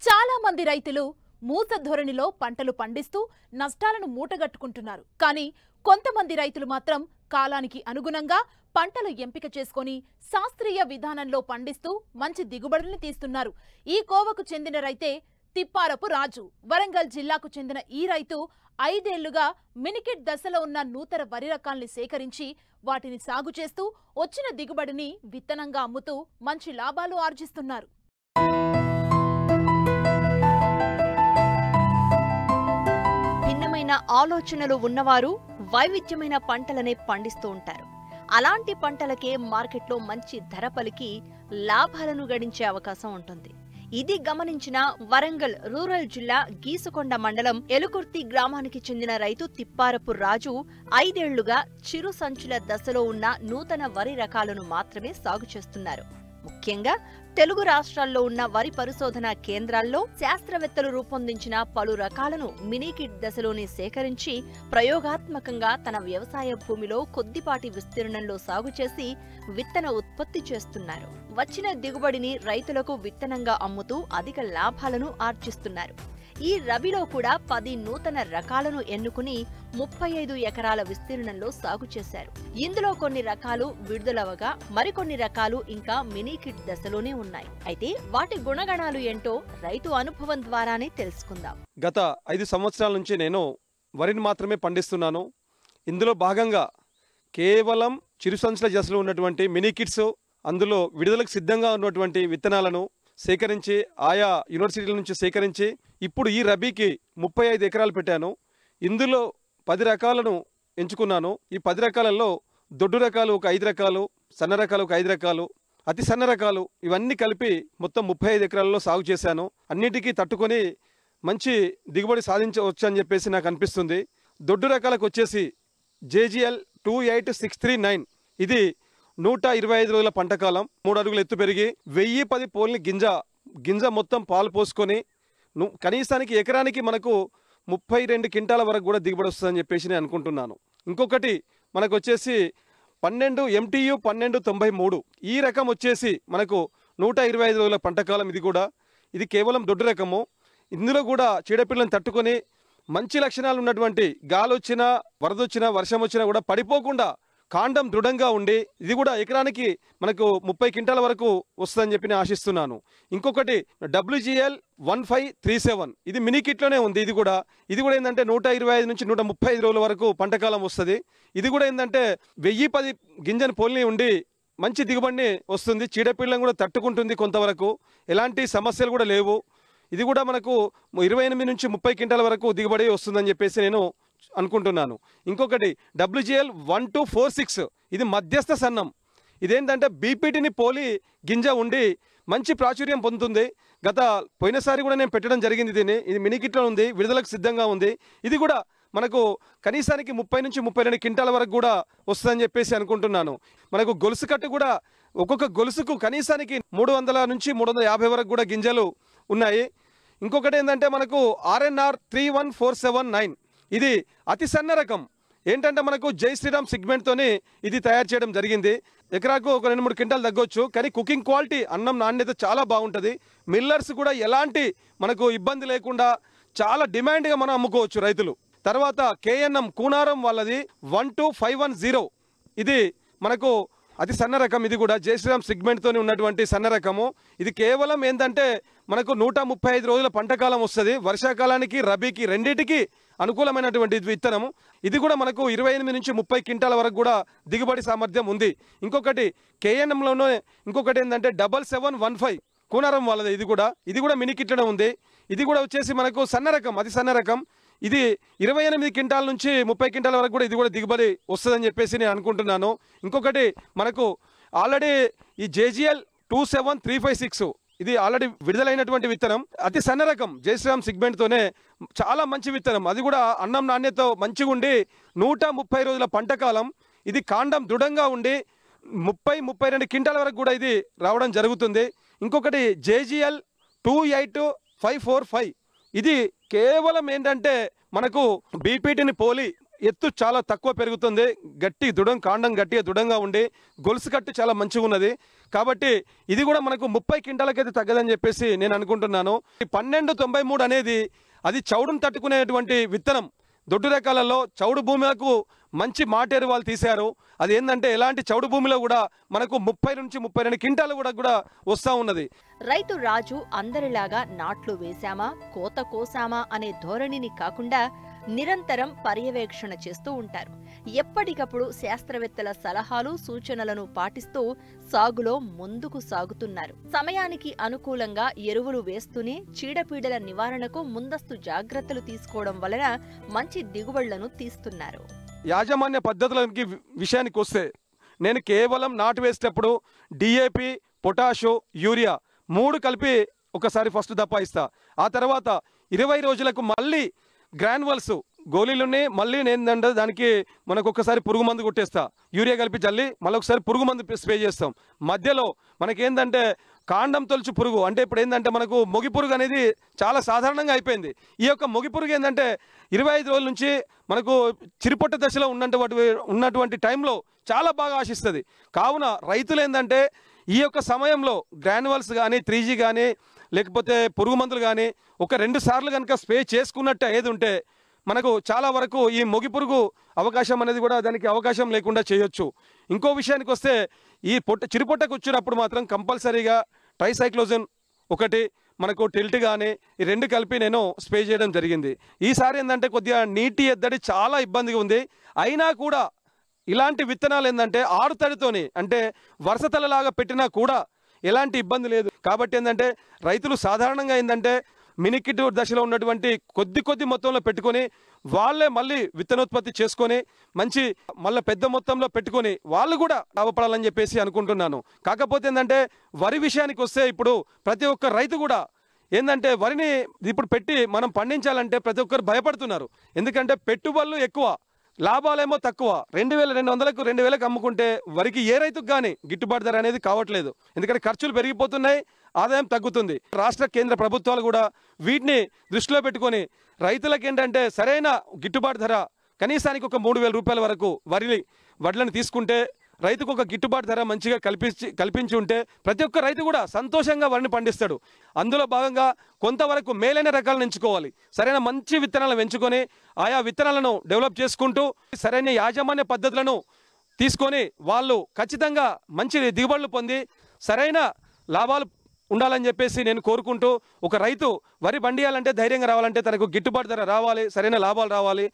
చాలా మంది రైతులు మూస ధోరణిలో పంటలు పండిస్తూ నష్టాలను మూటగట్టుకుంటున్నారు. కానీ కొంతమంది రైతులు మాత్రం కాలానికి అనుగుణంగా పంటలు ఎంపిక చేసుకొని శాస్త్రీయ విధానంలో పండిస్తూ మంచి దిగుబడుల్ని తీస్తున్నారు. ఈ కోవకు చెందిన రైతే తిప్పారపు రాజు. వరంగల్ జిల్లాకు చెందిన ఈ రైతు 5 ఏళ్లుగా మినికిట్ దశలో ఉన్న నూతన వరి రకాల్ని సేకరించి వాటిని సాగు చేస్తూ వచ్చిన దిగుబడిని విత్తనంగా అమ్ముతూ మంచి లాభాలు ఆర్జిస్తున్నారు. భిన్నమైన ఆలోచనలు ఉన్నవారు వైవిధ్యమైన పంటలనే పండిస్తూ ఉంటారు. అలాంటి పంటలకే మార్కెట్లో మంచి ధర పలికి లాభాలను గడించే అవకాశం ఉంటుంది. ఇది గమనించిన వరంగల్ రూరల్ జిల్లా గీసుకొండ మండలం ఎలుకుర్తి గ్రామానికి చెందిన రైతు తిప్పారపు రాజు 5 ఏళ్లుగా చిరు సంచుల దశలో ఉన్న నూతన వరి రకాలను మాత్రమే సాగు చేస్తున్నారు. ముఖ్యంగా తెలుగు రాష్ట్రాల్లో ఉన్న వరి పరిశోధనా కేంద్రాల్లో శాస్త్రవేత్తలు రూపొందించిన పలు రకాలను మినీకిట్ దశలోనే సేకరించి ప్రయోగాత్మకంగా తన వ్యవసాయ భూమిలో కొద్దిపాటి విస్తీర్ణంలో సాగు చేసి విత్తన ఉత్పత్తి చేస్తున్నారు. వచ్చిన దిగుబడిని రైతులకు విత్తనంగా అమ్ముతూ అధిక లాభాలను ఆర్జిస్తున్నారు. ఈ రబీలో కూడా 10 నూతన రకాలను ఎన్నుకుని 35 ఎకరాల విస్తీర్ణంలో సాగు చేశారు. ఇందులో కొన్ని రకాలు విడుదలవగా మరికొన్ని రకాలు ఇంకా మినీకిట్ దశలోనే ఉన్నాయి. అయితే వాటి గుణగణాలు ఏంటో రైతు అనుభవం ద్వారానే తెలుసుకుందాం. గత 5 సంవత్సరాల నుంచి నేను వరిని మాత్రమే పండిస్తున్నాను. ఇందులో భాగంగా కేవలం చిరుసంచుల దశలో ఉన్నటువంటి మినీకిట్స్, అందులో విడుదలకు సిద్ధంగా ఉన్నటువంటి విత్తనాలను సేకరించి ఆయా యూనివర్సిటీల నుంచి సేకరించి ఇప్పుడు ఈ రబీకి 35 ఎకరాలు పెట్టాను. ఇందులో 10 రకాలను ఎంచుకున్నాను. ఈ 10 రకాలలో దొడ్డు రకాలు ఒక 5 రకాలు, సన్న రకాలు ఒక 5 రకాలు, అతి సన్న రకాలు, ఇవన్నీ కలిపి మొత్తం 35 ఎకరాలలో సాగు చేశాను. అన్నిటికీ తట్టుకొని మంచి దిగుబడి సాధించవచ్చు అని చెప్పేసి నాకు అనిపిస్తుంది. దొడ్డు రకాలకు వచ్చేసి జేజీఎల్ 28639, ఇది 125 రోజుల పంటకాలం, 3 అడుగుల ఎత్తు పెరిగి 1010 పోల్ని గింజ మొత్తం పాలు పోసుకొని కనీసానికి ఎకరానికి మనకు 32 క్వింటాల వరకు కూడా దిగుబడి వస్తుందని చెప్పేసి నేను అనుకుంటున్నాను. ఇంకొకటి మనకు వచ్చేసి 12 MTU 1293, ఈ రకం వచ్చేసి మనకు 125 రోజుల పంటకాలం. ఇది కేవలం దొడ్డు రకము. ఇందులో కూడా చీడపిల్లను తట్టుకొని మంచి లక్షణాలు ఉన్నటువంటి, గాలి వచ్చినా వరద వచ్చినా వర్షం వచ్చినా కూడా పడిపోకుండా కాండం దృఢంగా ఉండి ఇది కూడా ఎకరానికి మనకు 30 క్వింటాల వరకు వస్తుందని చెప్పి నేను ఆశిస్తున్నాను. ఇంకొకటి WGL 1537, ఇది మినీ కిట్లోనే ఉంది. ఇది కూడా ఏంటంటే 125 నుంచి 135 రోజుల వరకు పంటకాలం వస్తుంది. ఇది కూడా ఏంటంటే 1010 గింజను పోల్ని ఉండి మంచి దిగుబడిని వస్తుంది. చీడపీడలను కూడా తట్టుకుంటుంది కొంతవరకు, ఎలాంటి సమస్యలు కూడా లేవు. ఇది కూడా మనకు 28 నుంచి 30 క్వింటాల వరకు దిగుబడి వస్తుందని చెప్పేసి నేను అనుకుంటున్నాను. ఇంకొకటి WGL 1246, ఇది మధ్యస్థ సన్నం. ఇదేంటంటే బీపీటీని పోలి గింజ ఉండి మంచి ప్రాచుర్యం పొందుతుంది. పోయినసారి కూడా నేను పెట్టడం జరిగింది దీన్ని. ఇది మినీకిట్లో ఉంది, విడుదలకు సిద్ధంగా ఉంది. ఇది కూడా మనకు కనీసానికి 30 నుంచి 32 క్వింటాల వరకు కూడా వస్తుందని చెప్పేసి అనుకుంటున్నాను. మనకు గొలుసు కట్టు కూడా ఒక్కొక్క గొలుసుకు కనీసానికి 300 నుంచి 350 వరకు కూడా గింజలు ఉన్నాయి. ఇంకొకటి ఏంటంటే మనకు RNR 31479, ఇది అతి సన్న రకం. ఏంటంటే మనకు జై శ్రీరామ్ సిగ్మెంట్తోని ఇది తయారు చేయడం జరిగింది. ఎకరాకు ఒక 2-3 క్వింటాలు తగ్గొచ్చు. కానీ కుకింగ్ క్వాలిటీ, అన్నం నాణ్యత చాలా బాగుంటుంది. మిల్లర్స్ కూడా ఎలాంటి మనకు ఇబ్బంది లేకుండా చాలా డిమాండ్గా మనం అమ్ముకోవచ్చు రైతులు. తర్వాత KNM కూనారం వాళ్ళది 12510, ఇది మనకు అతి సన్న రకం. ఇది కూడా జై శ్రీరామ్ సిగ్మెంట్తో ఉన్నటువంటి సన్న రకము. ఇది కేవలం ఏంటంటే మనకు 135 రోజుల పంటకాలం వస్తుంది. వర్షాకాలానికి రబీకి రెండింటికి అనుకూలమైనటువంటి విత్తనము. ఇది కూడా మనకు 28 నుంచి 30 క్వింటాల వరకు కూడా దిగుబడి సామర్థ్యం ఉంది. ఇంకొకటి KNMలోనే ఇంకొకటి ఏంటంటే 7715 కూనారం వాళ్ళది. ఇది కూడా మినీ కిట్లోనే ఉంది. ఇది కూడా వచ్చేసి మనకు సన్న రకం, అతి సన్న రకం. ఇది 28 క్వింటాల నుంచి 30 క్వింటాల వరకు కూడా ఇది కూడా దిగుబడి వస్తుందని చెప్పేసి నేను అనుకుంటున్నాను. ఇంకొకటి మనకు ఆల్రెడీ ఈ JGL 27356, ఇది ఆల్రెడీ విడుదలైనటువంటి విత్తనం. అతి సన్న రకం జై శ్రీరామ్ సిగ్మెంట్తోనే చాలా మంచి విత్తనం. అది కూడా అన్నం నాణ్యత మంచిగా ఉండి 130 రోజుల పంటకాలం. ఇది కాండం దృఢంగా ఉండి 30-32 క్వింటాల వరకు కూడా ఇది రావడం జరుగుతుంది. ఇంకొకటి JGL 28545, ఇది కేవలం ఏంటంటే మనకు బీపీటీని పోలి ఎత్తు చాలా తక్కువ పెరుగుతుంది. కాండం గట్టిగా దృఢంగా ఉండి గొలుసు కట్టు చాలా మంచిగా ఉన్నది. కాబట్టి ఇది కూడా మనకు 30 క్వింటాలకైతే తగ్గదని చెప్పేసి నేను అనుకుంటున్నాను. 1293 అనేది అది చౌడును తట్టుకునేటువంటి విత్తనం. దొడ్డు రకాలలో చౌడు భూములకు మంచి మాటేరు వాళ్ళు తీశారు. అది ఏంటంటే ఎలాంటి చౌడు భూమిలో కూడా మనకు 30 నుంచి 32 క్వింటాలు కూడా వస్తూ ఉన్నది. రైతు రాజు అందరిలాగా నాట్లు వేశామా కోత కోసామా అనే ధోరణిని కాకుండా నిరంతరం పర్యవేక్షణ చేస్తూ ఉంటారు. ఎప్పటికప్పుడు శాస్త్రవేత్తల సలహాలు సూచనలను పాటిస్తూ సాగులో ముందుకు సాగుతున్నారు. సమయానికి అనుకూలంగా ఎరువులు వేస్తూనే చీడపీడల నివారణకు ముందస్తు జాగ్రత్తలు తీసుకోవడం వలన మంచి దిగుబడులను తీస్తున్నారు. యాజమాన్య పద్ధతులకి విషయానికి వస్తే నేను కేవలం నాటు వేసేటప్పుడు DAP, పొటాషు, యూరియా 3 కలిపి ఒకసారి ఫస్ట్ దప్పా ఇస్తా. ఆ తర్వాత 20 రోజులకు మళ్ళీ గ్రాన్యువల్స్ గోళీలున్నాయి. మళ్ళీ ఏంటంటే దానికి మనకు ఒకసారి పురుగు మందు కొట్టేస్తా. యూరియా కలిపి చల్లి మళ్ళీ ఒకసారి పురుగు మందు స్ప్రే చేస్తాం. మధ్యలో మనకేందంటే కాండం తొలుచు పురుగు అంటే ఇప్పుడు ఏంటంటే మనకు మొగి పురుగు అనేది చాలా సాధారణంగా అయిపోయింది. ఈ యొక్క మొగి పురుగు ఏంటంటే 25 రోజుల నుంచి మనకు చిరుపొట్ట దశలో ఉన్నటువంటి టైంలో చాలా బాగా ఆశిస్తుంది. కావున రైతులు ఏంటంటే ఈ యొక్క సమయంలో గ్రాన్యువల్స్ కానీ 3G కానీ లేకపోతే పురుగు మందులు కానీ ఒక 2 సార్లు కనుక స్ప్రే చేసుకున్నట్టు ఏది ఉంటే మనకు చాలా వరకు ఈ మొగి పురుగు అవకాశం అనేది కూడా దానికి అవకాశం లేకుండా చేయొచ్చు. ఇంకో విషయానికి వస్తే ఈ చిరుపొట్టకు వచ్చినప్పుడు మాత్రం కంపల్సరీగా ట్రైసైక్లోజన్ ఒకటి మనకు టిల్ట్ కానీ ఈ 2 కలిపి నేను స్ప్రే చేయడం జరిగింది. ఈసారి ఏంటంటే కొద్దిగా నీటి ఎద్దడి చాలా ఇబ్బందిగా ఉంది. అయినా కూడా ఇలాంటి విత్తనాలు ఏంటంటే ఆరుతడితోని అంటే వరుసతలలాగా పెట్టినా కూడా ఎలాంటి ఇబ్బంది లేదు. కాబట్టి ఏంటంటే రైతులు సాధారణంగా ఏంటంటే మినికిట్ దశలో ఉన్నటువంటి కొద్ది మొత్తంలో పెట్టుకొని వాళ్ళే మళ్ళీ విత్తనోత్పత్తి చేసుకొని మంచి మళ్ళీ పెద్ద మొత్తంలో పెట్టుకొని వాళ్ళు కూడా లాభపడాలని చెప్పేసి అనుకుంటున్నాను. కాకపోతే ఏంటంటే వరి విషయానికి వస్తే ఇప్పుడు ప్రతి ఒక్క రైతు కూడా ఏంటంటే వరిని ఇప్పుడు పెట్టి మనం పండించాలంటే ప్రతి ఒక్కరు భయపడుతున్నారు. ఎందుకంటే పెట్టుబడులు ఎక్కువ, లాభాలేమో తక్కువ. 2200కు 2000కు అమ్ముకుంటే వరికి ఏ రైతుకు కానీ గిట్టుబాటు ధర అనేది కావట్లేదు. ఎందుకంటే ఖర్చులు పెరిగిపోతున్నాయి, ఆదాయం తగ్గుతుంది. రాష్ట్ర కేంద్ర ప్రభుత్వాలు కూడా వీటిని దృష్టిలో పెట్టుకొని రైతులకు ఏంటంటే సరైన గిట్టుబాటు ధర కనీసానికి ఒక 3000 రూపాయల వరకు వడ్లను తీసుకుంటే రైతుకు ఒక గిట్టుబాటు ధర మంచిగా కల్పించి ఉంటే ప్రతి ఒక్క రైతు కూడా సంతోషంగా వరిని పండిస్తాడు. అందులో భాగంగా కొంతవరకు మేలైన రకాలను ఎంచుకోవాలి. సరైన మంచి విత్తనాలను ఎంచుకొని ఆయా విత్తనాలను డెవలప్ చేసుకుంటూ సరైన యాజమాన్య పద్ధతులను తీసుకొని వాళ్ళు ఖచ్చితంగా మంచి దిగుబడులు పొంది సరైన లాభాలు ఉండాలని చెప్పేసి నేను కోరుకుంటూ, ఒక రైతు వరి పండియాలంటే ధైర్యంగా రావాలంటే తనకు గిట్టుబాటు ధర రావాలి, సరైన లాభాలు రావాలి.